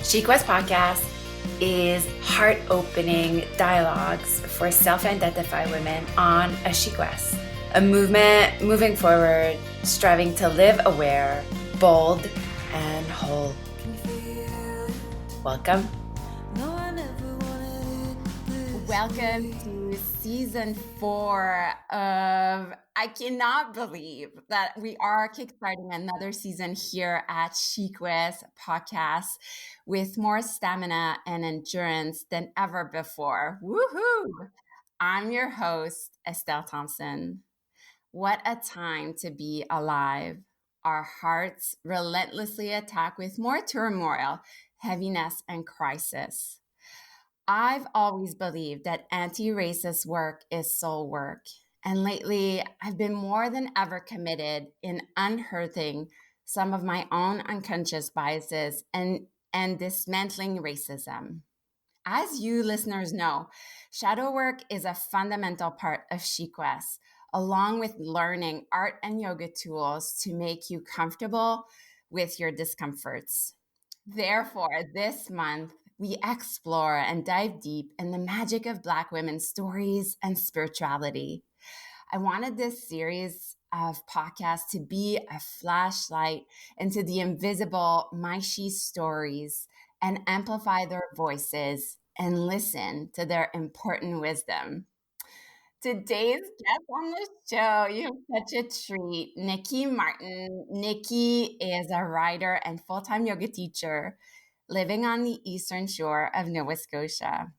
Chic West Podcast is heart-opening dialogues for self-identified women on a Chic West, a movement moving forward, striving to live aware, bold, and whole. Welcome. Welcome to season 4 of I cannot believe that we are kickstarting another season here at Chic West Podcast with more stamina and endurance than ever before. Woohoo! I'm your host, Estelle Thompson. What a time to be alive. Our hearts relentlessly attack with more turmoil, heaviness, and crisis. I've always believed that anti-racist work is soul work. And lately, I've been more than ever committed in unearthing some of my own unconscious biases and dismantling racism. As you listeners know, shadow work is a fundamental part of Chic West, along with learning art and yoga tools to make you comfortable with your discomforts. Therefore, this month, we explore and dive deep in the magic of Black women's stories and spirituality. I wanted this series of podcasts to be a flashlight into the invisible My She stories and amplify their voices and listen to their important wisdom. Today's guest on the show, you have such a treat, Nikki Martin. Nikki is a writer and full-time yoga teacher living on the eastern shore of Nova Scotia.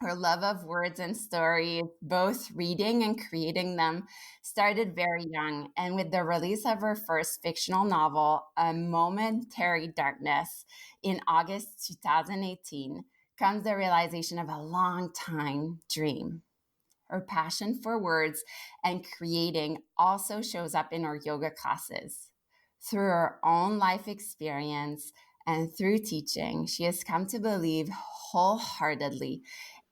Her love of words and stories, both reading and creating them, started very young. And with the release of her first fictional novel, A Momentary Darkness, in August 2018, comes the realization of a long time dream. Her passion for words and creating also shows up in her yoga classes. Through her own life experience and through teaching, she has come to believe wholeheartedly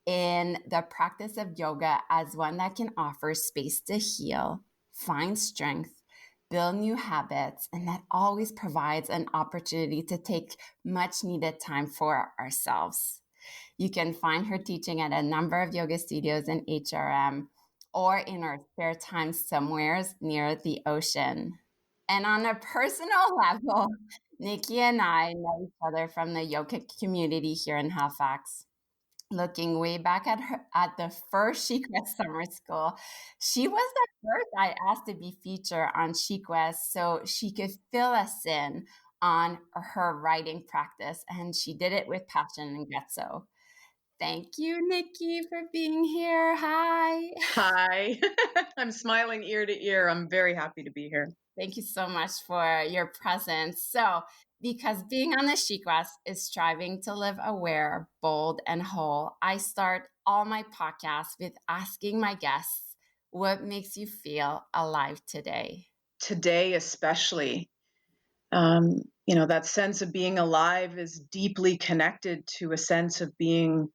in the practice of yoga as one that can offer space to heal, find strength, build new habits, and that always provides an opportunity to take much needed time for ourselves. You can find her teaching at a number of yoga studios in HRM or in her spare time somewhere near the ocean. And on a personal level, Nikki and I know each other from the yoga community here in Halifax. Looking way back at the first Chic West summer school, she was the first I asked to be featured on Chic West so she could fill us in on her writing practice, and she did it with passion and gusto. Thank you, Nikki, for being here. Hi. Hi. I'm smiling ear to ear. I'm very happy to be here. Thank you so much for your presence. So, because being on the Chic West is striving to live aware, bold, and whole, I start all my podcasts with asking my guests, what makes you feel alive today? Today, especially, that sense of being alive is deeply connected to a sense of being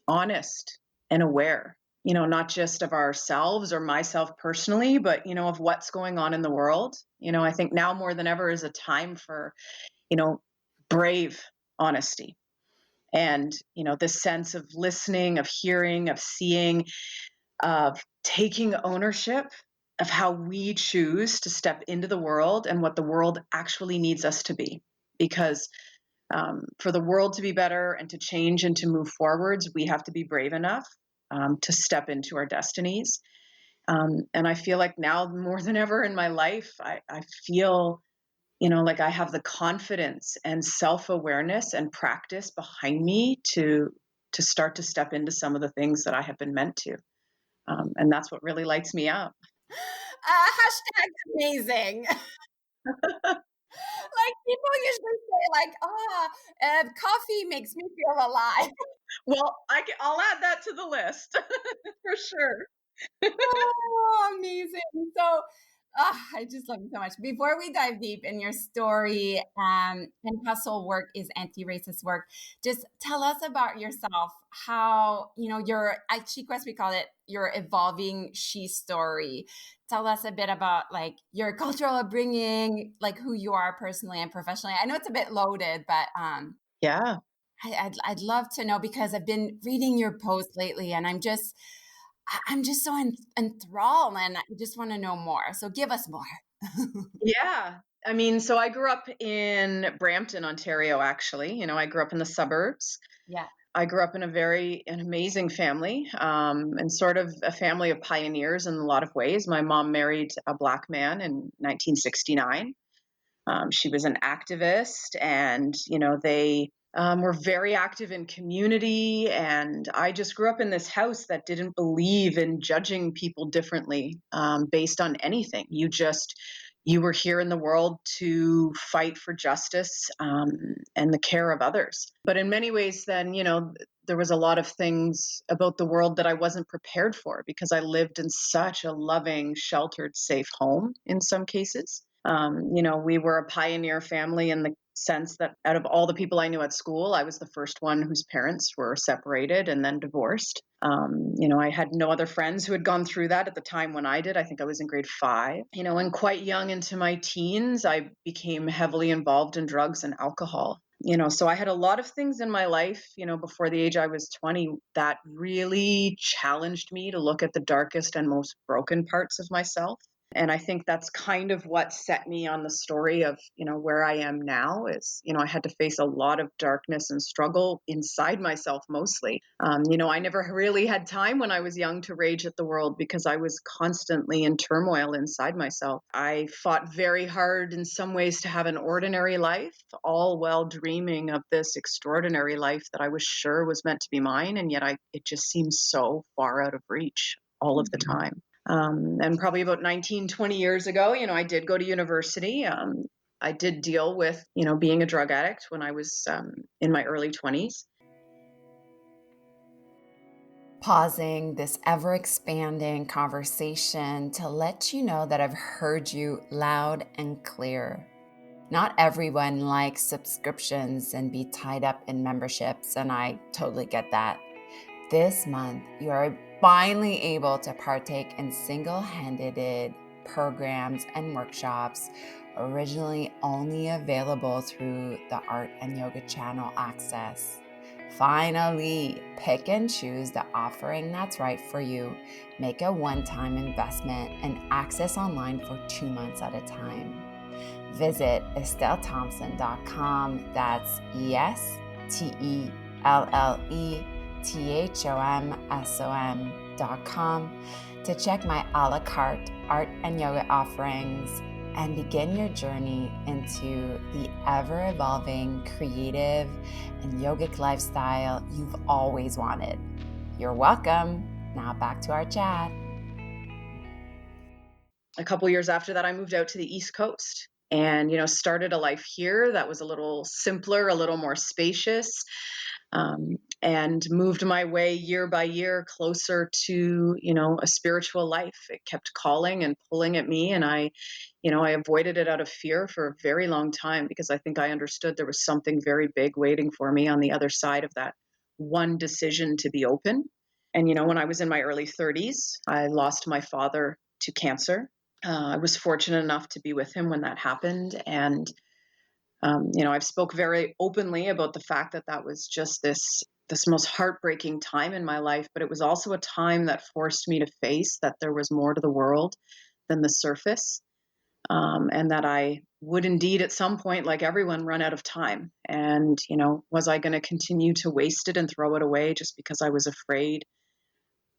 honest and aware, not just of ourselves or myself personally, but, of what's going on in the world. I think now more than ever is a time for, brave honesty. And, this sense of listening, of hearing, of seeing, of taking ownership of how we choose to step into the world and what the world actually needs us to be. Because for the world to be better and to change and to move forwards, we have to be brave enough to step into our destinies. And I feel like now more than ever in my life, I feel like I have the confidence and self-awareness and practice behind me to start to step into some of the things that I have been meant to. And that's what really lights me up. Hashtag amazing. Like people usually say, coffee makes me feel alive. Well, I'll add that to the list for sure. Oh, amazing. So, I just love you so much. Before we dive deep in your story and how soul work is anti-racist work, just tell us about yourself, how, at Chic West, we call it your evolving she story. Tell us a bit about like your cultural upbringing, like who you are personally and professionally. I know it's a bit loaded, but Yeah. I'd love to know, because I've been reading your posts lately, and I'm just so enthralled, and I just want to know more. So give us more. Yeah. I mean, so I grew up in Brampton, Ontario, actually. I grew up in the suburbs. Yeah. I grew up in an amazing family, and sort of a family of pioneers in a lot of ways. My mom married a Black man in 1969. She was an activist, and they were very active in community. And I just grew up in this house that didn't believe in judging people differently based on anything. You were here in the world to fight for justice and the care of others. But in many ways, then there was a lot of things about the world that I wasn't prepared for, because I lived in such a loving, sheltered, safe home in some cases. We were a pioneer family in the sense that out of all the people I knew at school, I was the first one whose parents were separated and then divorced. I had no other friends who had gone through that at the time when I did. I think I was in grade 5. And quite young into my teens, I became heavily involved in drugs and alcohol. So I had a lot of things in my life, before the age I was 20, that really challenged me to look at the darkest and most broken parts of myself. And I think that's kind of what set me on the story of, where I am now is, I had to face a lot of darkness and struggle inside myself mostly. I never really had time when I was young to rage at the world, because I was constantly in turmoil inside myself. I fought very hard in some ways to have an ordinary life, all while dreaming of this extraordinary life that I was sure was meant to be mine. And yet it just seems so far out of reach all of the time. And probably about 19, 20 years ago, I did go to university. I did deal with, being a drug addict when I was in my early 20s. Pausing this ever expanding conversation to let you know that I've heard you loud and clear. Not everyone likes subscriptions and be tied up in memberships, and I totally get that. This month, you are finally able to partake in single-handed programs and workshops originally only available through the Art and Yoga channel access. Finally, pick and choose the offering that's right for you. Make a one-time investment and access online for 2 months at a time. Visit EstelleThompson.com. That's EstelleThompson.com to check my a la carte art and yoga offerings and begin your journey into the ever-evolving creative and yogic lifestyle you've always wanted. You're welcome. Now back to our chat. A couple years after that, I moved out to the East Coast and, started a life here that was a little simpler, a little more spacious, and moved my way year by year closer to, a spiritual life. It kept calling and pulling at me, and I avoided it out of fear for a very long time, because I think I understood there was something very big waiting for me on the other side of that one decision to be open. And, when I was in my early 30s, I lost my father to cancer. I was fortunate enough to be with him when that happened. And, I've spoke very openly about the fact that that was just this most heartbreaking time in my life, but it was also a time that forced me to face that there was more to the world than the surface. And that I would indeed at some point, like everyone, run out of time. And, was I going to continue to waste it and throw it away just because I was afraid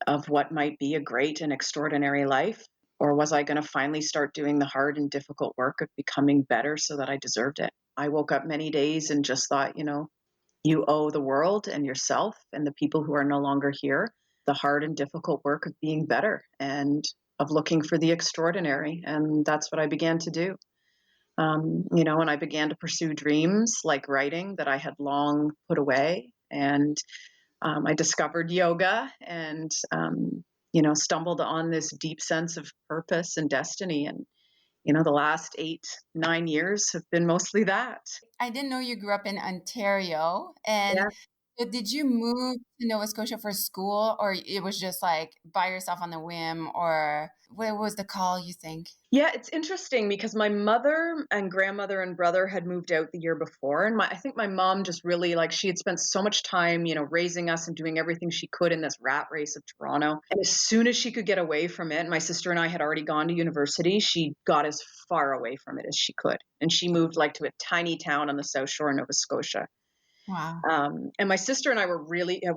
of what might be a great and extraordinary life? Or was I going to finally start doing the hard and difficult work of becoming better so that I deserved it? I woke up many days and just thought, you owe the world and yourself and the people who are no longer here the hard and difficult work of being better and of looking for the extraordinary. And that's what I began to do. And I began to pursue dreams like writing that I had long put away. And I discovered yoga and, stumbled on this deep sense of purpose and destiny. And, the last 8, 9 years have been mostly that. I didn't know you grew up in Ontario. And Yeah. So did you move to Nova Scotia for school, or it was just like by yourself on the whim, or what was the call, you think? Yeah, it's interesting because my mother and grandmother and brother had moved out the year before. And I think my mom just really, like, she had spent so much time, raising us and doing everything she could in this rat race of Toronto. And as soon as she could get away from it, my sister and I had already gone to university, she got as far away from it as she could. And she moved like to a tiny town on the South Shore of Nova Scotia. Wow. And my sister and I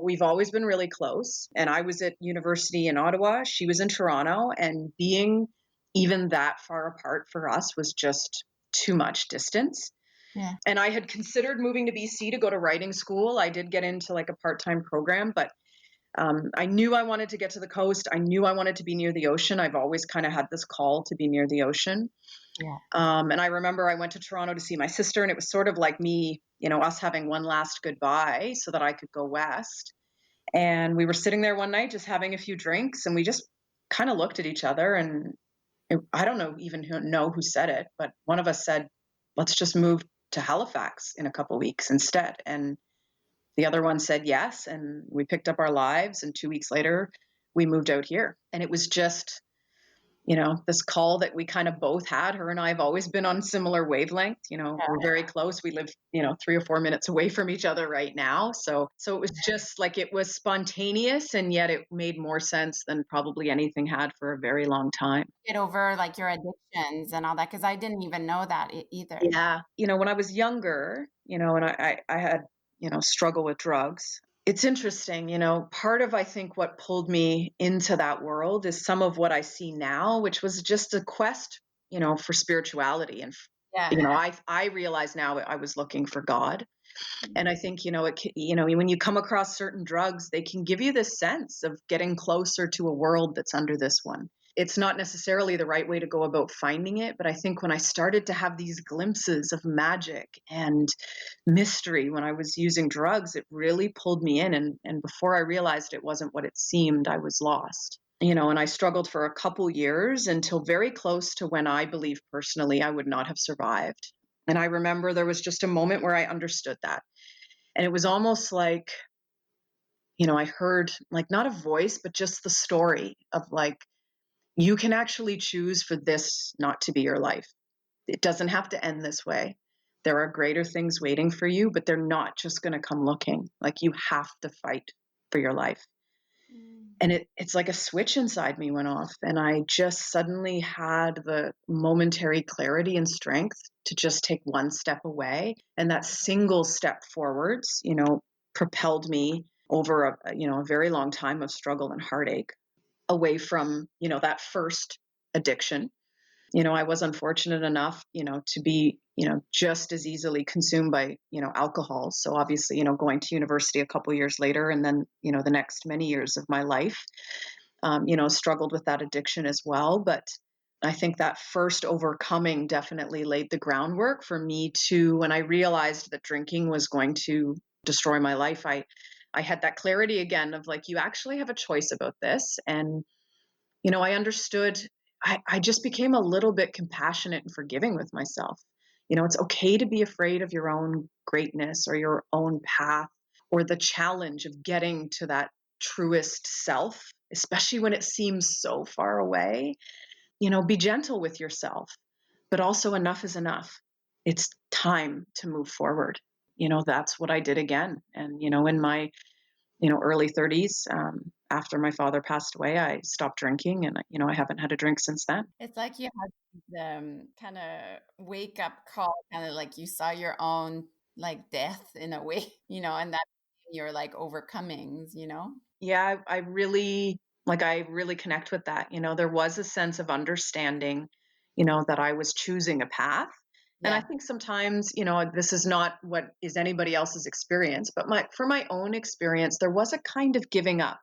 we've always been really close. And I was at university in Ottawa. She was in Toronto. And being even that far apart for us was just too much distance. Yeah. And I had considered moving to BC to go to writing school. I did get into like a part-time program, but I knew I wanted to get to the coast. I knew I wanted to be near the ocean. I've always kind of had this call to be near the ocean. Yeah. And I remember I went to Toronto to see my sister, and it was sort of like me, us having one last goodbye so that I could go west. And we were sitting there one night just having a few drinks, and we just kind of looked at each other. And I don't know who said it, but one of us said, "Let's just move to Halifax in a couple weeks instead." And the other one said yes. And we picked up our lives. And 2 weeks later, we moved out here. And it was just, this call that we kind of both had. Her and I have always been on similar wavelength. We're very close. We live, 3 or 4 minutes away from each other right now. So it was just like, it was spontaneous, and yet it made more sense than probably anything had for a very long time. Get over like your addictions and all that, because I didn't even know that either. Yeah. When I was younger, and I had, struggle with drugs. It's interesting, part of, I think, what pulled me into that world is some of what I see now, which was just a quest, for spirituality. And, Yeah. I realize now I was looking for God. And I think, when you come across certain drugs, they can give you this sense of getting closer to a world that's under this one. It's not necessarily the right way to go about finding it, but I think when I started to have these glimpses of magic and mystery when I was using drugs, it really pulled me in. And before I realized it wasn't what it seemed, I was lost. And I struggled for a couple years until very close to when I believe personally I would not have survived. And I remember there was just a moment where I understood that. And it was almost like, I heard like not a voice, but just the story of like, you can actually choose for this not to be your life. It doesn't have to end this way. There are greater things waiting for you, but they're not just going to come looking. Like, you have to fight for your life. And it's like a switch inside me went off, and I just suddenly had the momentary clarity and strength to just take one step away. And that single step forwards, propelled me over a very long time of struggle and heartache away from, that first addiction. I was unfortunate enough, to be, just as easily consumed by, alcohol. So obviously, going to university a couple years later, and then, the next many years of my life, struggled with that addiction as well. But I think that first overcoming definitely laid the groundwork for me to, when I realized that drinking was going to destroy my life, I had that clarity again of like, you actually have a choice about this. And I understood, I just became a little bit compassionate and forgiving with myself. It's okay to be afraid of your own greatness or your own path or the challenge of getting to that truest self, especially when it seems so far away. Be gentle with yourself, but also enough is enough. It's time to move forward. That's what I did again. And, in my early 30s, after my father passed away, I stopped drinking, and I haven't had a drink since then. It's like you had the kind of wake up call, kind of like you saw your own like death in a way, and that you're like overcomings. Yeah, I really connect with that. There was a sense of understanding, that I was choosing a path. And I Yeah. think sometimes, this is not what is anybody else's experience, but for my own experience, there was a kind of giving up,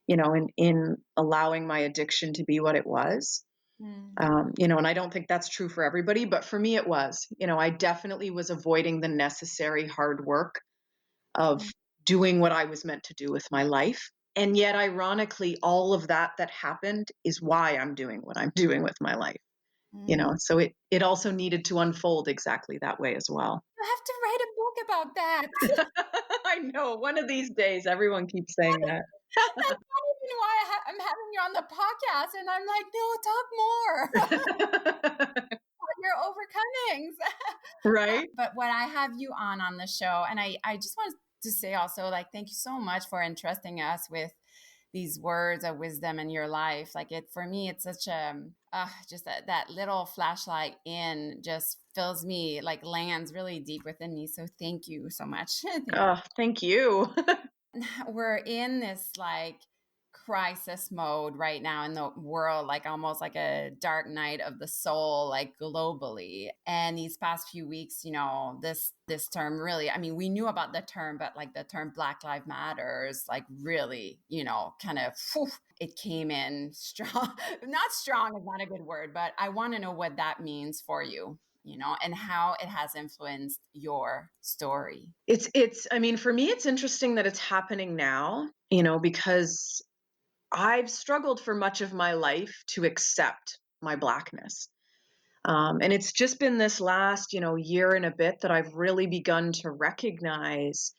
in allowing my addiction to be what it was. And I don't think that's true for everybody, but for me, it was. I definitely was avoiding the necessary hard work of doing what I was meant to do with my life. And yet, ironically, all of that happened is why I'm doing what I'm doing with my life. So it also needed to unfold exactly that way as well. You have to write a book about that. I know. One of these days, everyone keeps saying that. That's not even why I'm having you on the podcast. And I'm like, no, talk more about your overcomings. Right? But what I have you on the show, and I just want to say also, like, thank you so much for entrusting us with these words of wisdom in your life. Like it, for me, it's such a, just that little flashlight in just fills me, like lands really deep within me. So thank you so much. Thank you. We're in this like crisis mode right now in the world, like almost like a dark night of the soul, like globally. And these past few weeks, this term really, I mean, we knew about the term, but like the term Black Lives Matters, like really, kind of it came in strong. Not strong is not a good word, but I want to know what that means for you, and how it has influenced your story. I mean, for me, it's interesting that it's happening now, because I've struggled for much of my life to accept my Blackness. And it's just been this last, year and a bit that I've really begun to recognize,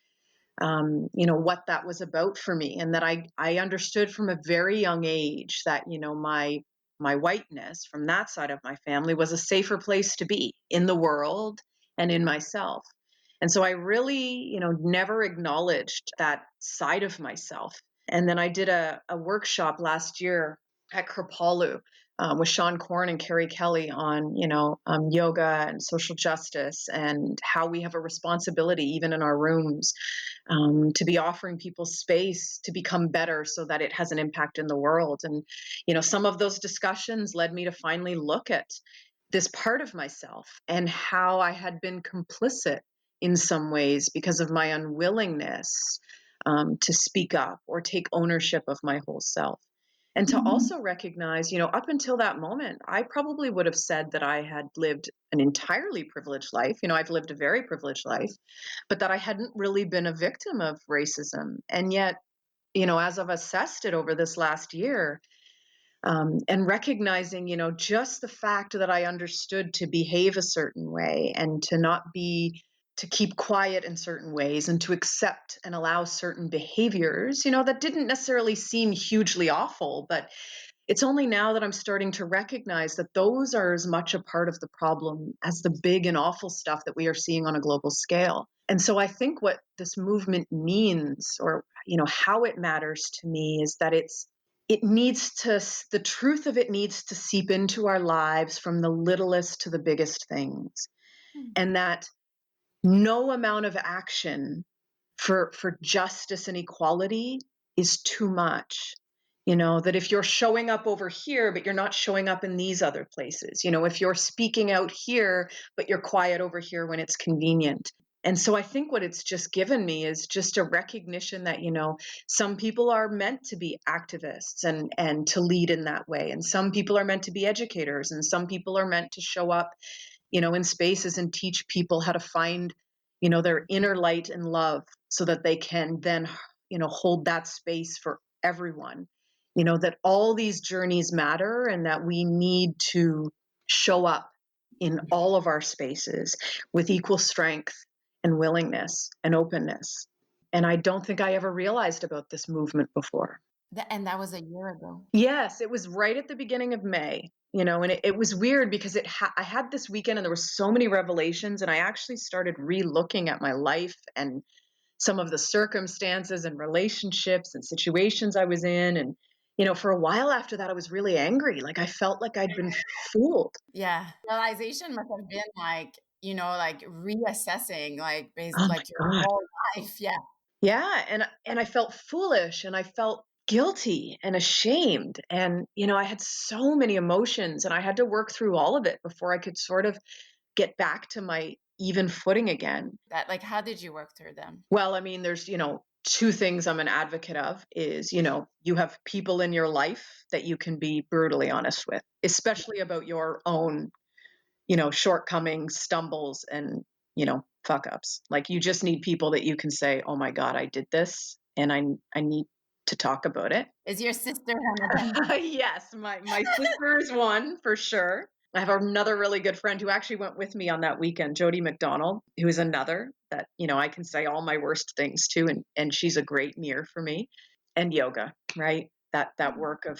what that was about for me. And that I understood from a very young age that, my whiteness from that side of my family was a safer place to be in the world and in myself. And so I really, never acknowledged that side of myself. And then I did a workshop last year at Kripalu with Sean Korn and Carrie Kelly on, yoga and social justice and how we have a responsibility, even in our rooms, to be offering people space to become better so that it has an impact in the world. And, some of those discussions led me to finally look at this part of myself and how I had been complicit in some ways because of my unwillingness to speak up or take ownership of my whole self. And to also recognize, up until that moment, I probably would have said that I had lived an entirely privileged life. I've lived a very privileged life, but that I hadn't really been a victim of racism. And yet, as I've assessed it over this last year, and recognizing, just the fact that I understood to behave a certain way and to keep quiet in certain ways and to accept and allow certain behaviors, that didn't necessarily seem hugely awful, but it's only now that I'm starting to recognize that those are as much a part of the problem as the big and awful stuff that we are seeing on a global scale. And so I think what this movement means, or, how it matters to me, is that the truth of it needs to seep into our lives from the littlest to the biggest things. And that no amount of action for justice and equality is too much. That if you're showing up over here, but you're not showing up in these other places, if you're speaking out here, but you're quiet over here when it's convenient. And so I think what it's just given me is just a recognition that, some people are meant to be activists and to lead in that way. And some people are meant to be educators, and some people are meant to show up, in spaces and teach people how to find, their inner light and love so that they can then, hold that space for everyone. That all these journeys matter and that we need to show up in all of our spaces with equal strength and willingness and openness. And I don't think I ever realized about this movement before. And that was a year ago. Yes, it was right at the beginning of May, and it was weird because I had this weekend and there were so many revelations, and I actually started re-looking at my life and some of the circumstances and relationships and situations I was in. And, for a while after that, I was really angry. Like I felt like I'd been fooled. Yeah. Realization must have been like, like reassessing, like based Oh like your my God. whole life. Yeah. Yeah. And I felt foolish and I felt guilty and ashamed. And, I had so many emotions and I had to work through all of it before I could sort of get back to my even footing again. That like, how did you work through them? Well, I mean, there's, two things I'm an advocate of is, you have people in your life that you can be brutally honest with, especially about your own, shortcomings, stumbles, and, fuck ups. Like you just need people that you can say, oh my God, I did this and I need to talk about it. Is your sister one of them? Yes, my sister is one for sure. I have another really good friend who actually went with me on that weekend, Jody McDonald, who is another that, I can say all my worst things to, and she's a great mirror for me. And yoga, right? That work of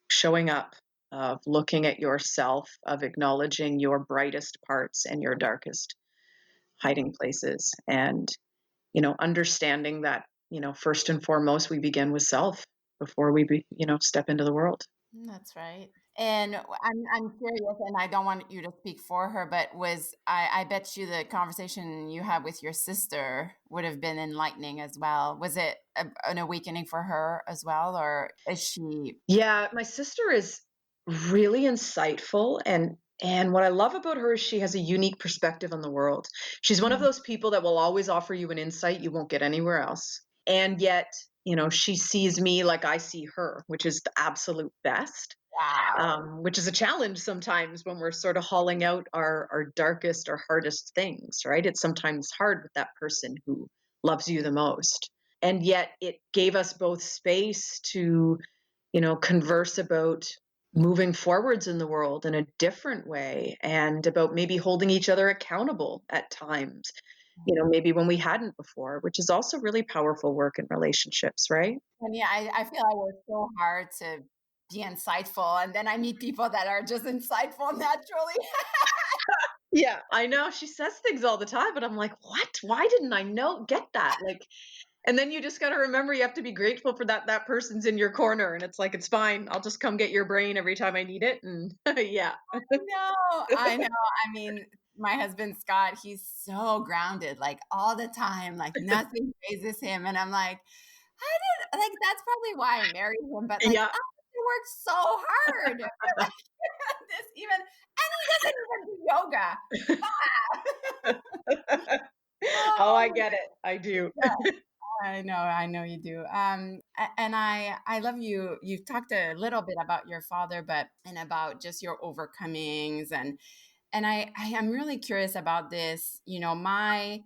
showing up, of looking at yourself, of acknowledging your brightest parts and your darkest hiding places. And, understanding that, first and foremost, we begin with self before we step into the world. That's right. And I'm curious, and I don't want you to speak for her, but I bet you the conversation you had with your sister would have been enlightening as well. Was it an awakening for her as well, or is she? Yeah, my sister is really insightful, and what I love about her is she has a unique perspective on the world. She's one of Mm. those people that will always offer you an insight you won't get anywhere else. And yet, she sees me like I see her, which is the absolute best. Wow. Which is a challenge sometimes when we're sort of hauling out our darkest or hardest things, right? It's sometimes hard with that person who loves you the most. And yet it gave us both space to, converse about moving forwards in the world in a different way and about maybe holding each other accountable at times, maybe when we hadn't before, which is also really powerful work in relationships, right? And yeah, I feel I work so hard to be insightful, and then I meet people that are just insightful naturally. Yeah, I know. She says things all the time, but I'm like, "What? Why didn't I get that?" Like, and then you just got to remember you have to be grateful for that person's in your corner, and it's like, "It's fine. I'll just come get your brain every time I need it." And yeah. No, I know. I mean, my husband Scott, he's so grounded, like all the time, like nothing phases him. And I'm like, how did like that's probably why I married him, but like Yeah. I have to work so hard for like this even and he doesn't even do yoga. Oh, I Oh get it. I do. yeah. I know you do. And I love you. You've talked a little bit about your father, but and about just your overcomings and I am really curious about this. My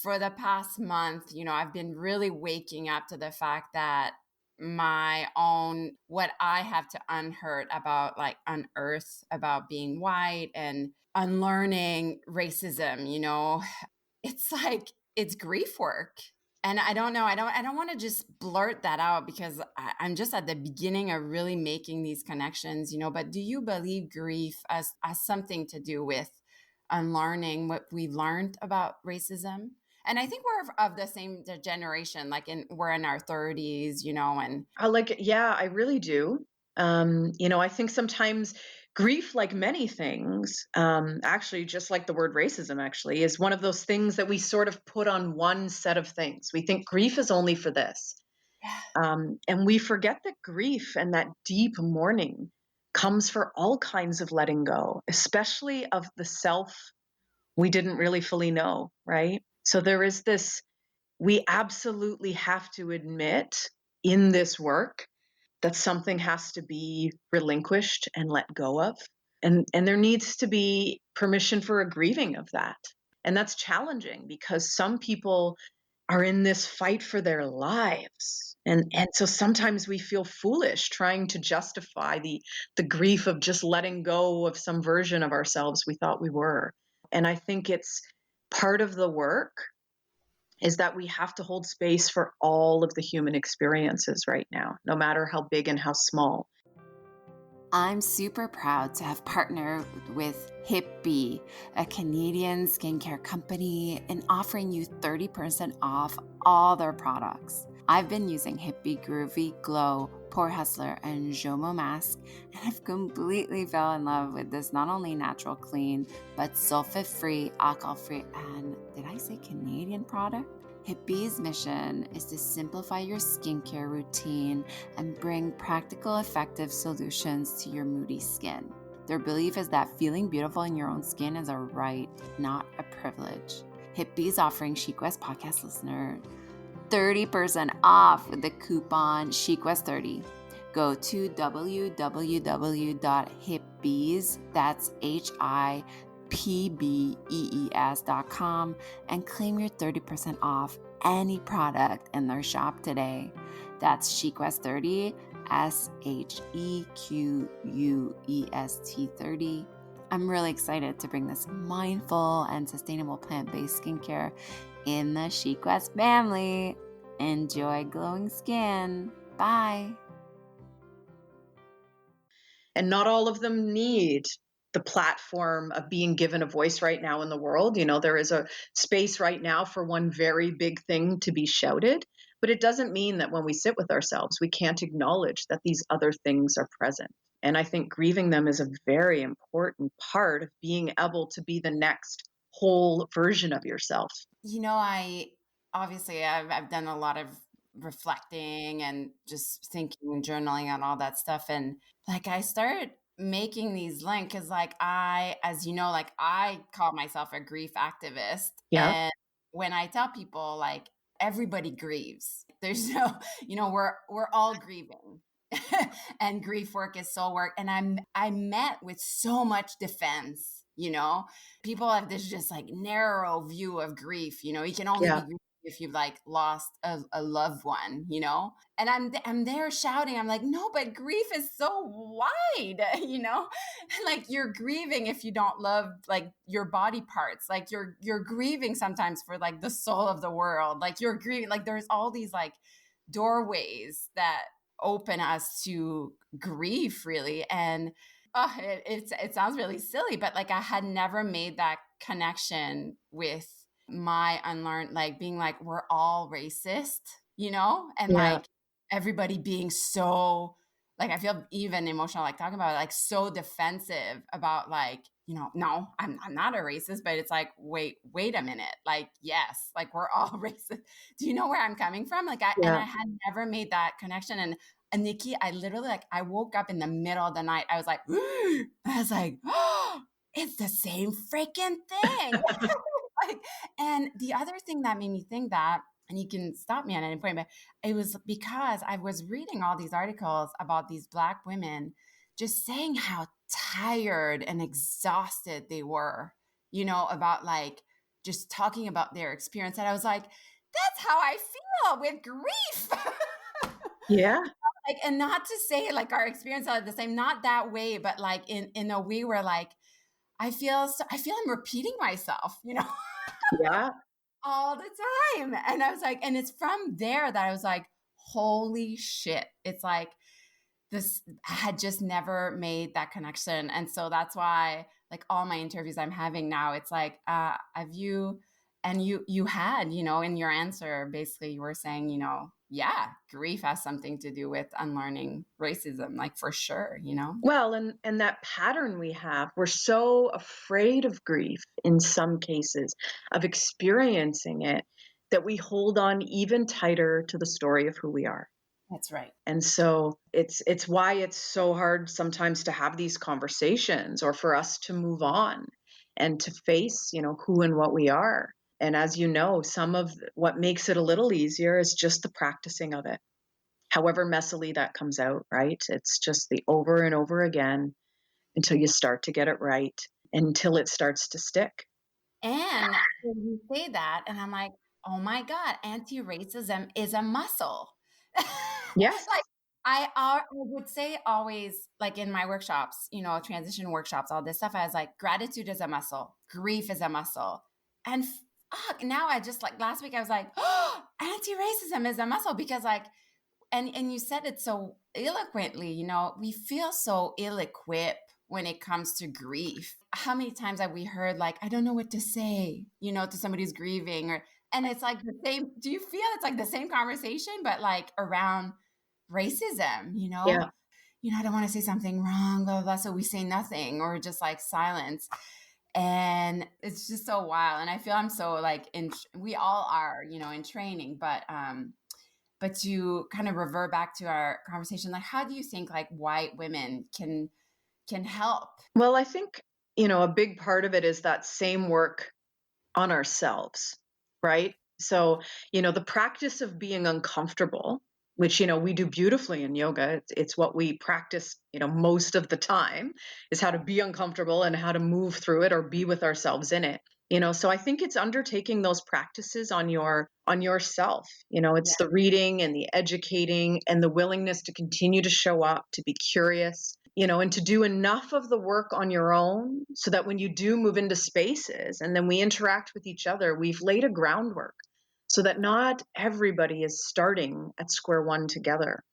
for the past month, I've been really waking up to the fact that my own what I have to unearth about being white and unlearning racism, it's like it's grief work. And I don't know. I don't want to just blurt that out because I'm just at the beginning of really making these connections, but do you believe grief as something to do with unlearning what we learned about racism? And I think we're of the same generation, like we're in our 30s, and I like it. Yeah, I really do. I think sometimes grief, like many things, actually, just like the word racism, actually, is one of those things that we sort of put on one set of things. We think grief is only for this. And we forget that grief and that deep mourning comes for all kinds of letting go, especially of the self we didn't really fully know, right? So there is this, we absolutely have to admit in this work that something has to be relinquished and let go of. And there needs to be permission for a grieving of that. And that's challenging because some people are in this fight for their lives. And so sometimes we feel foolish trying to justify the grief of just letting go of some version of ourselves we thought we were. And I think it's part of the work is that we have to hold space for all of the human experiences right now, no matter how big and how small. I'm super proud to have partnered with Hip Bee, a Canadian skincare company, in offering you 30% off all their products. I've been using Hip Bee Groovy Glow, Pore Hustler, and Jomo Mask, and I've completely fell in love with this not only natural clean, but sulfate-free, alcohol-free, and did I say Canadian product? Hip Bee's mission is to simplify your skincare routine and bring practical, effective solutions to your moody skin. Their belief is that feeling beautiful in your own skin is a right, not a privilege. Hip Bee is offering Chic West podcast listener 30% off with the coupon ChicWest30. Go to www.hipbees, that's HIPBEES.com, and claim your 30% off any product in their shop today. That's ChicWest30, SHEQUEST 30, I'm really excited to bring this mindful and sustainable plant-based skincare in the Chic West family. Enjoy glowing skin. Bye. And not all of them need the platform of being given a voice right now in the world. There is a space right now for one very big thing to be shouted, but it doesn't mean that when we sit with ourselves, we can't acknowledge that these other things are present. And I think grieving them is a very important part of being able to be the next whole version of yourself. I obviously I've done a lot of reflecting and just thinking and journaling on all that stuff. And like I started making these links because as you know, like I call myself a grief activist. Yeah. And when I tell people like everybody grieves, there's no, we're all grieving. And grief work is soul work. And I met with so much defense. People have this just like narrow view of grief. You can only be Yeah. grieving if you've like lost a loved one. And I'm there shouting. I'm like, no, but grief is so wide. Like you're grieving if you don't love like your body parts. Like you're grieving sometimes for like the soul of the world. Like you're grieving. Like there's all these like doorways that open us to grief, really. And it sounds really silly, but like I had never made that connection with my unlearned, like being like, we're all racist, and Yeah. like everybody being so, like, I feel even emotional, like talking about it, like so defensive about like, no, I'm not a racist, but it's like, wait a minute. Like, yes, like we're all racist. Do you know where I'm coming from? Like and Yeah. I had never made that connection. And Nikki, I literally like I woke up in the middle of the night. I was like, oh, it's the same freaking thing. Like, and the other thing that made me think that, and you can stop me at any point, but it was because I was reading all these articles about these Black women just saying how tired and exhausted they were, about like just talking about their experience. And I was like, that's how I feel with grief. Yeah. Like, and not to say like our experience are the same, not that way, but like in a way where like I feel I'm repeating myself, Yeah. all the time. And I was like, and it's from there that I was like, holy shit. It's like this, I had just never made that connection. And so that's why like all my interviews I'm having now, it's like, have you, and you had, in your answer, basically you were saying, yeah, grief has something to do with unlearning racism, like for sure. Well, and that pattern we have, we're so afraid of grief in some cases, of experiencing it, that we hold on even tighter to the story of who we are. That's right. And so it's why it's so hard sometimes to have these conversations, or for us to move on and to face, who and what we are. And as you know, some of what makes it a little easier is just the practicing of it. However messily that comes out, right? It's just the over and over again until you start to get it right, until it starts to stick. And so you say that, and I'm like, oh my God, anti-racism is a muscle. Yes. Like I would say always, like in my workshops, transition workshops, all this stuff, I was like, gratitude is a muscle, grief is a muscle. And fuck, now I just like last week I was like, oh, anti-racism is a muscle because like, and you said it so eloquently, we feel so ill-equipped when it comes to grief. How many times have we heard like, I don't know what to say, to somebody who's grieving, and it's like the same, do you feel it's like the same conversation, but like around racism, Yeah. I don't want to say something wrong, blah, blah, blah. So we say nothing or just like silence. And it's just so wild. And I feel I'm so like we all are, in training, but to kind of revert back to our conversation, like how do you think like white women can help? Well, I think, a big part of it is that same work on ourselves, right? So, the practice of being uncomfortable, which, we do beautifully in yoga, it's what we practice, most of the time, is how to be uncomfortable and how to move through it or be with ourselves in it. So I think it's undertaking those practices on yourself. Yeah. It's the reading and the educating and the willingness to continue to show up, to be curious, and to do enough of the work on your own so that when you do move into spaces and then we interact with each other, we've laid a groundwork so that not everybody is starting at square one together.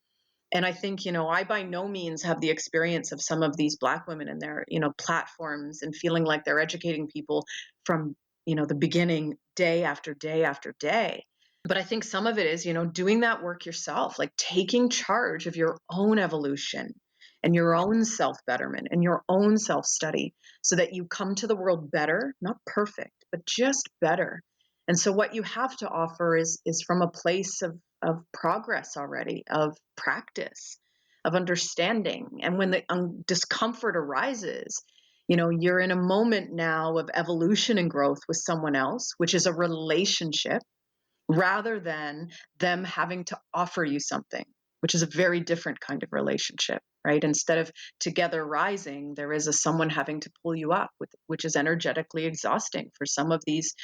And I think, I by no means have the experience of some of these Black women and their, platforms and feeling like they're educating people from, the beginning, day after day after day. But I think some of it is, doing that work yourself, like taking charge of your own evolution and your own self betterment and your own self study so that you come to the world better, not perfect, but just better. And so what you have to offer is from a place of progress already, of practice, of understanding. And when the discomfort arises, you're in a moment now of evolution and growth with someone else, which is a relationship rather than them having to offer you something, which is a very different kind of relationship, right? Instead of together rising, there is someone having to pull you up, which is energetically exhausting for some of these,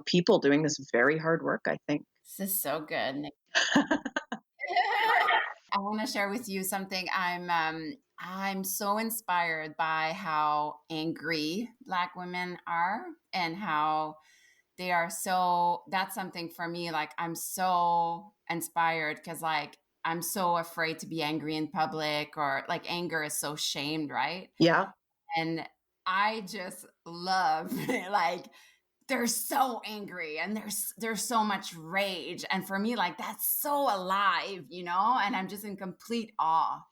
people doing this very hard work, I think. This is so good, Nikki. I want to share with you something. I'm so inspired by how angry Black women are and how they are so, that's something for me. Like, I'm so inspired because, like, I'm so afraid to be angry in public, or like anger is so shamed, right? Yeah. And I just love like they're so angry and there's so much rage, and for me, like, that's so alive, and I'm just in complete awe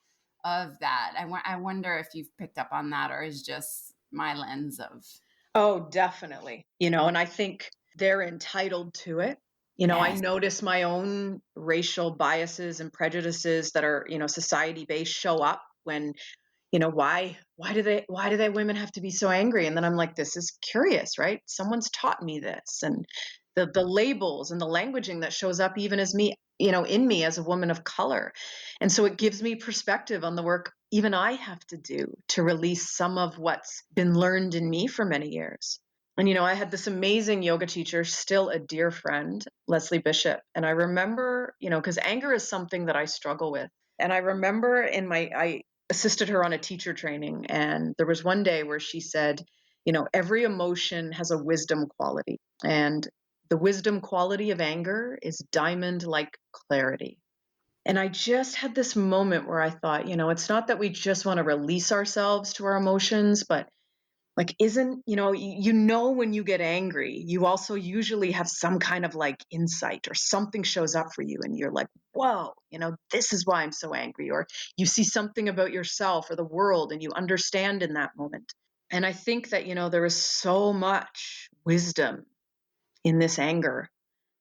of that. I wonder if you've picked up on that, or is just my lens of. Oh, definitely. And I think they're entitled to it. I Yes. notice my own racial biases and prejudices that are, society based show up when, why do they women have to be so angry? And then I'm like, this is curious, right? Someone's taught me this. And the labels and the languaging that shows up even as me, in me as a woman of color. And so it gives me perspective on the work even I have to do to release some of what's been learned in me for many years. And, I had this amazing yoga teacher, still a dear friend, Leslie Bishop. And I remember, because anger is something that I struggle with. And I remember I assisted her on a teacher training. And there was one day where she said, every emotion has a wisdom quality. And the wisdom quality of anger is diamond like clarity. And I just had this moment where I thought, it's not that we just want to release ourselves to our emotions, but like, isn't, when you get angry, you also usually have some kind of like insight or something shows up for you and you're like, whoa, this is why I'm so angry. Or you see something about yourself or the world and you understand in that moment. And I think that, there is so much wisdom in this anger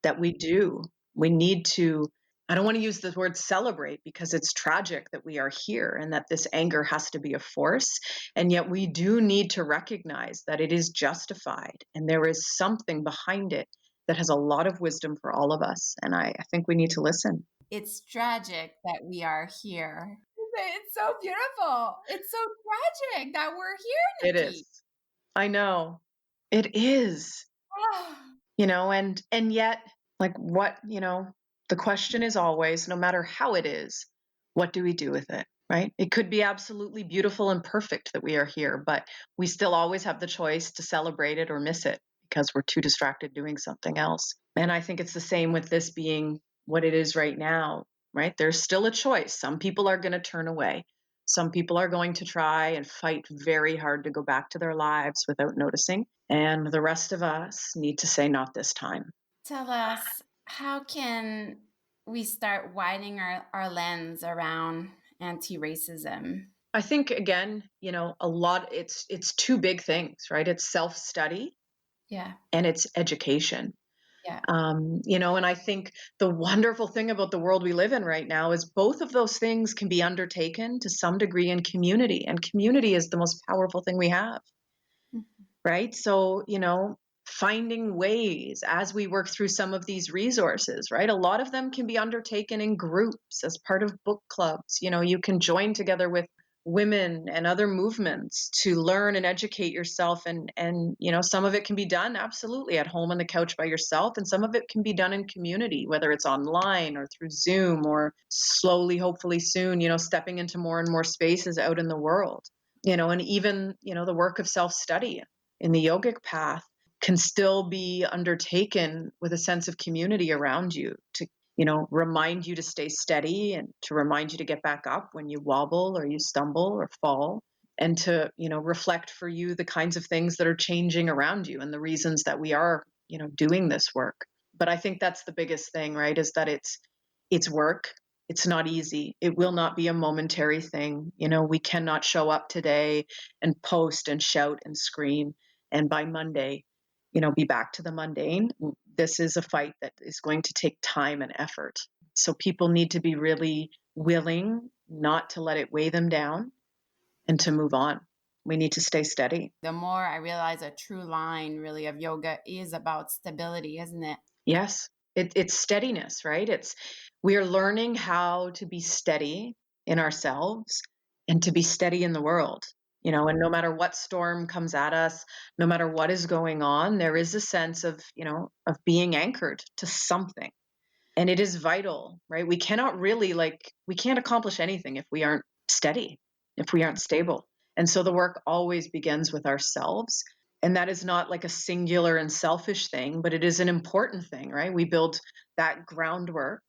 that we do. We need to, I don't want to use the word celebrate because it's tragic that we are here and that this anger has to be a force. And yet we do need to recognize that it is justified and there is something behind it that has a lot of wisdom for all of us. And I think we need to listen. It's tragic that we are here. It's so beautiful. It's so tragic that we're here, It Nikki. is. I know. It is. And yet, like, what, the question is always, no matter how it is, what do we do with it, right? It could be absolutely beautiful and perfect that we are here, but we still always have the choice to celebrate it or miss it because we're too distracted doing something else. And I think it's the same with this being what it is right now, right? There's still a choice. Some people are going to turn away. Some people are going to try and fight very hard to go back to their lives without noticing. And the rest of us need to say, not this time. Tell us, how can we start widening our lens around anti-racism? I think, again, a lot, it's two big things, right? It's self-study Yeah. and it's education. Yeah. And I think the wonderful thing about the world we live in right now is both of those things can be undertaken to some degree in community, and community is the most powerful thing we have, right? So, finding ways as we work through some of these resources, right? A lot of them can be undertaken in groups as part of book clubs. You can join together with women and other movements to learn and educate yourself. And some of it can be done absolutely at home on the couch by yourself, and some of it can be done in community, whether it's online or through Zoom, or slowly, hopefully soon, stepping into more and more spaces out in the world. And even, the work of self-study in the yogic path can still be undertaken with a sense of community around you to remind you to stay steady, and to remind you to get back up when you wobble or you stumble or fall, and to, reflect for you the kinds of things that are changing around you and the reasons that we are, doing this work. But I think that's the biggest thing, right? Is that it's work. It's not easy. It will not be a momentary thing. We cannot show up today and post and shout and scream, and by Monday, be back to the mundane. This is a fight that is going to take time and effort. So people need to be really willing not to let it weigh them down and to move on. We need to stay steady. The more I realize a true line really of yoga is about stability, isn't it? Yes, it's steadiness, right? We are learning how to be steady in ourselves and to be steady in the world. And no matter what storm comes at us, no matter what is going on, there is a sense of, of being anchored to something. And it is vital, right? We cannot really we can't accomplish anything if we aren't steady, if we aren't stable. And so the work always begins with ourselves. And that is not like a singular and selfish thing, but it is an important thing, right? We build that groundwork,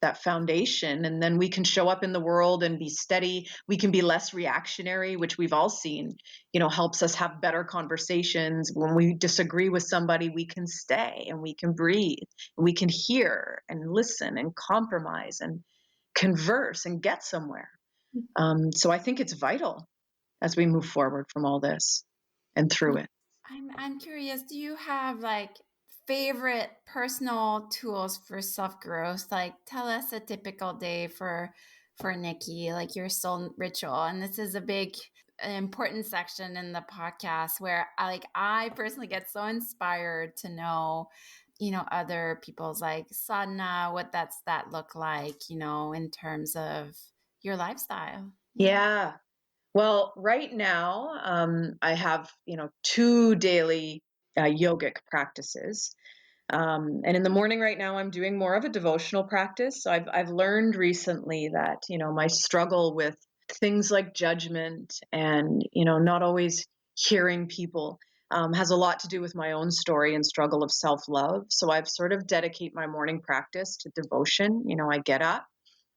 that foundation, and then we can show up in the world and be steady. We can be less reactionary, which we've all seen, helps us have better conversations. When we disagree with somebody, we can stay and we can breathe, and we can hear and listen and compromise and converse and get somewhere. So I think it's vital as we move forward from all this and through it. I'm curious, do you have favorite personal tools for self-growth? Tell us a typical day for Nikki, your soul ritual. And this is a big important section in the podcast where I personally get so inspired to know other people's sadhana, what that look like, in terms of your lifestyle. Yeah. Well, right now, I have, 2 daily yogic practices. And in the morning right now, I'm doing more of a devotional practice. So I've learned recently that, my struggle with things like judgment and, not always hearing people has a lot to do with my own story and struggle of self-love. So I've sort of dedicate my morning practice to devotion. I get up,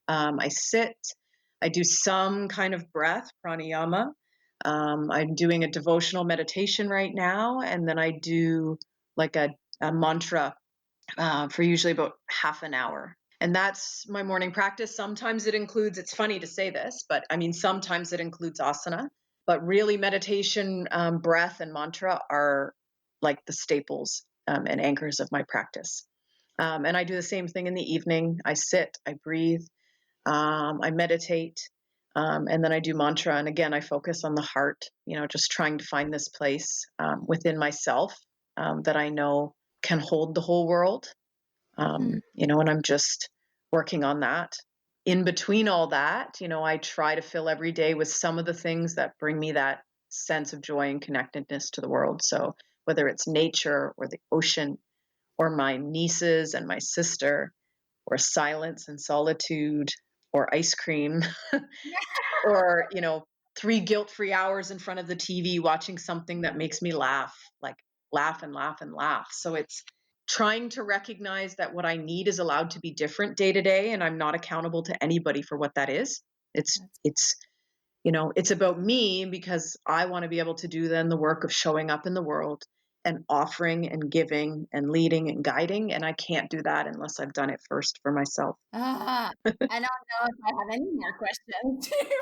I sit, I do some kind of breath, pranayama. I'm doing a devotional meditation right now, and then I do like a mantra for usually about half an hour. And that's my morning practice. Sometimes it includes, it's funny to say this, but I mean, sometimes it includes asana, but really meditation, breath, and mantra are like the staples and anchors of my practice. And I do the same thing in the evening. I sit, I breathe, I meditate, and then I do mantra. And again, I focus on the heart, just trying to find this place within myself that I know can hold the whole world. And I'm just working on that. In between all that, I try to fill every day with some of the things that bring me that sense of joy and connectedness to the world. So whether it's nature or the ocean or my nieces and my sister, or silence and solitude, or ice cream, or 3 guilt-free hours in front of the TV watching something that makes me laugh, laugh and laugh and laugh. So it's trying to recognize that what I need is allowed to be different day to day, and I'm not accountable to anybody for what that is. It's about me, because I want to be able to do then the work of showing up in the world and offering and giving and leading and guiding. And I can't do that unless I've done it first for myself. I don't know if I have any more questions to answer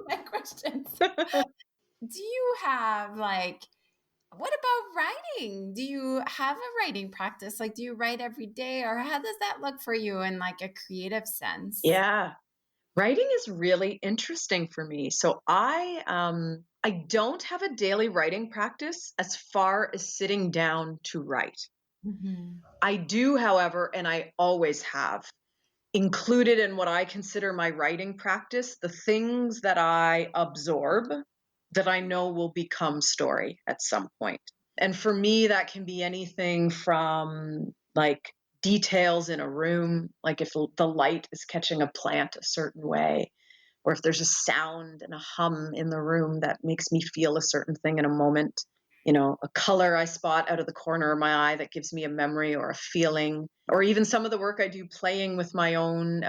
my questions. Do you have what about writing? Do you have a writing practice? Do you write every day, or how does that look for you in a creative sense? Yeah. Writing is really interesting for me. So I don't have a daily writing practice as far as sitting down to write. Mm-hmm. I do, however, and I always have, included in what I consider my writing practice, the things that I absorb that I know will become story at some point. And for me, that can be anything from like details in a room, like if the light is catching a plant a certain way, or if there's a sound and a hum in the room that makes me feel a certain thing in a moment, a color I spot out of the corner of my eye that gives me a memory or a feeling, or even some of the work I do playing with my own,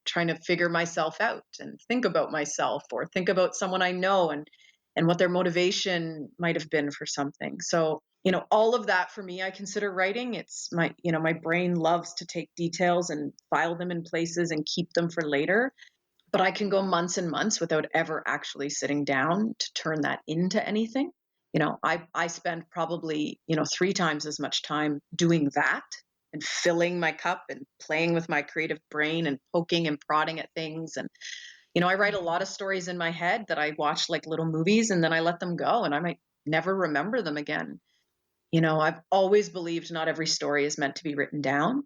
trying to figure myself out and think about myself or think about someone I know and what their motivation might have been for something. So, all of that for me, I consider writing. It's my brain loves to take details and file them in places and keep them for later. But I can go months and months without ever actually sitting down to turn that into anything. I spend probably, 3 times as much time doing that and filling my cup and playing with my creative brain and poking and prodding at things. And, I write a lot of stories in my head that I watch like little movies and then I let them go and I might never remember them again. I've always believed not every story is meant to be written down.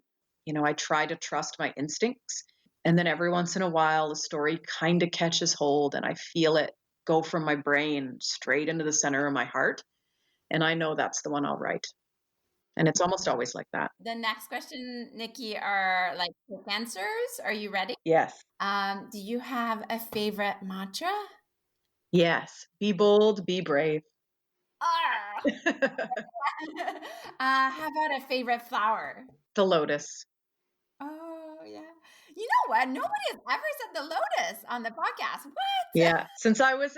I try to trust my instincts. And then every once in a while, the story kind of catches hold and I feel it go from my brain straight into the center of my heart. And I know that's the one I'll write. And it's almost always like that. The next question, Nikki, are like quick answers. Are you ready? Yes. Do you have a favorite mantra? Yes. Be bold, be brave. Ah! How about a favorite flower? The lotus. Oh, yeah. You know what? Nobody has ever said the lotus on the podcast. What? Yeah. Since I was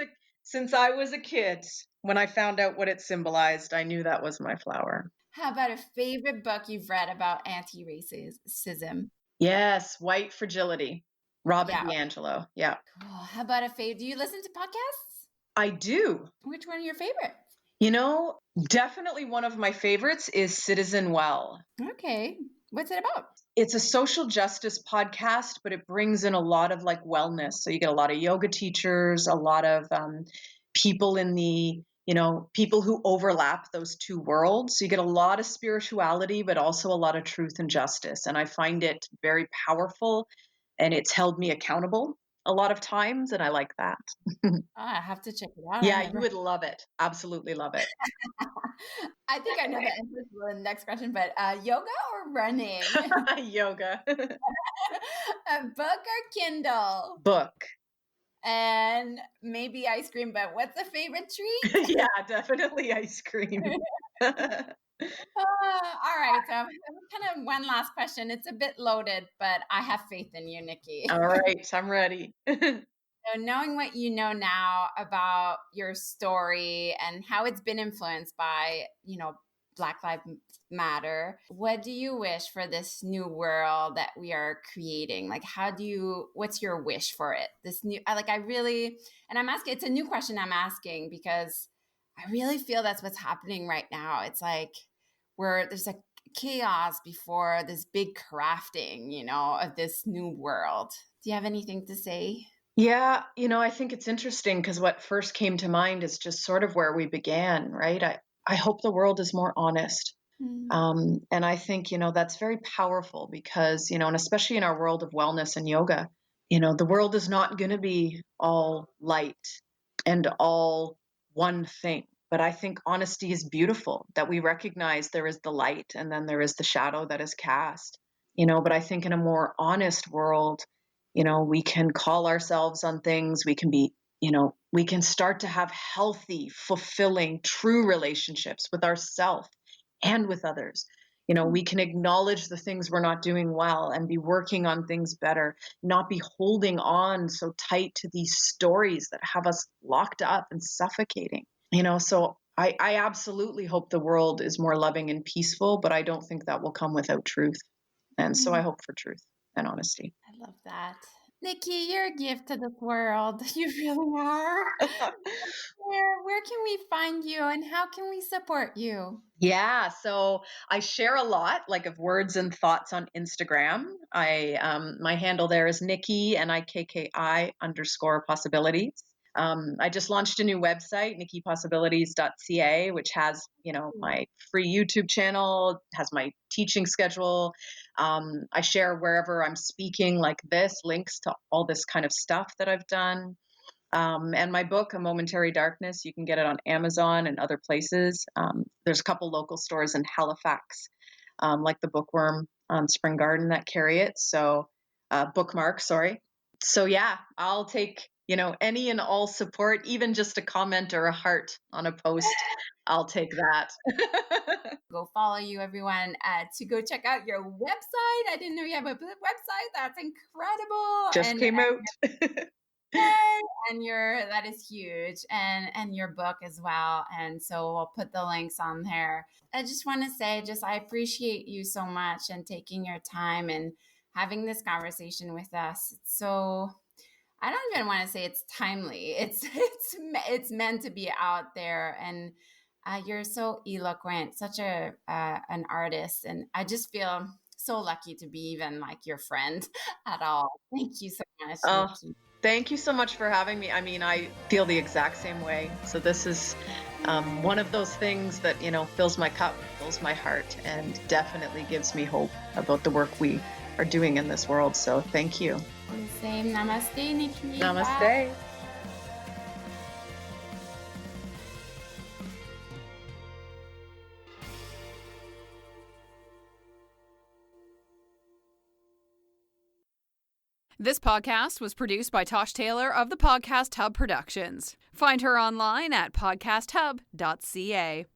a kid, when I found out what it symbolized, I knew that was my flower. How about a favorite book you've read about anti-racism? Yes, White Fragility. Robin Yeah. DiAngelo. Yeah. Cool. How about a favorite? Do you listen to podcasts? I do. Which one are your favorites? Definitely one of my favorites is Citizen Well. Okay. What's it about? It's a social justice podcast, but it brings in a lot of like wellness. So you get a lot of yoga teachers, a lot of people in the, people who overlap those two worlds. So you get a lot of spirituality, but also a lot of truth and justice. And I find it very powerful and it's held me accountable a lot of times. And I like that. I have to check it out. I Yeah, you never. would love it. Absolutely love it. I think I know the answer to the next question, but yoga or running? Yoga. A book or Kindle? Book. And maybe ice cream, but what's a favorite treat? Yeah, definitely ice cream. All right, so kind of one last question. It's a bit loaded, but I have faith in you, Nikki. All right, I'm ready. So knowing what you know now about your story and how it's been influenced by, Black Lives Matter, what do you wish for this new world that we are creating? Like, what's your wish for it? This new, I really, and I'm asking, it's a new question I'm asking because I really feel that's what's happening right now. It's like there's a chaos before this big crafting, of this new world. Do you have anything to say? Yeah, I think it's interesting because what first came to mind is just sort of where we began, right? I hope the world is more honest. Mm. And I think, that's very powerful because, and especially in our world of wellness and yoga, the world is not going to be all light and all one thing. But I think honesty is beautiful, that we recognize there is the light and then there is the shadow that is cast. But I think in a more honest world, we can call ourselves on things. We can be, we can start to have healthy, fulfilling, true relationships with ourselves and with others. We can acknowledge the things we're not doing well and be working on things better, not be holding on so tight to these stories that have us locked up and suffocating. So I absolutely hope the world is more loving and peaceful, but I don't think that will come without truth. And so I hope for truth and honesty. I love that. Nikki, you're a gift to the world. You really are. Where can we find you and how can we support you? Yeah, so I share a lot like of words and thoughts on Instagram. My handle there is Nikki NIKKI _possibilities. I just launched a new website, nikkipossibilities.ca, which has, my free YouTube channel, has my teaching schedule. I share wherever I'm speaking like this, links to all this kind of stuff that I've done. And my book, A Momentary Darkness, you can get it on Amazon and other places. There's a couple local stores in Halifax, like the Bookworm on Spring Garden, that carry it. So, Bookmark, sorry. So yeah, I'll take, any and all support, even just a comment or a heart on a post. I'll take that. Go follow you, everyone, to go check out your website. I didn't know you have a website. That's incredible. Just came out. And that is huge, and your book as well. And so we'll put the links on there. I just want to say, I appreciate you so much and taking your time and having this conversation with us. So I don't even want to say it's timely. It's meant to be out there, and you're so eloquent, such an artist, and I just feel so lucky to be even like your friend at all. Thank you so much, Nikki. Thank you so much for having me. I mean, I feel the exact same way. So this is one of those things that, fills my cup, fills my heart, and definitely gives me hope about the work we are doing in this world. So thank you. Same. Namaste, Nikki. Namaste. Bye. This podcast was produced by Tosh Taylor of the Podcast Hub Productions. Find her online at podcasthub.ca.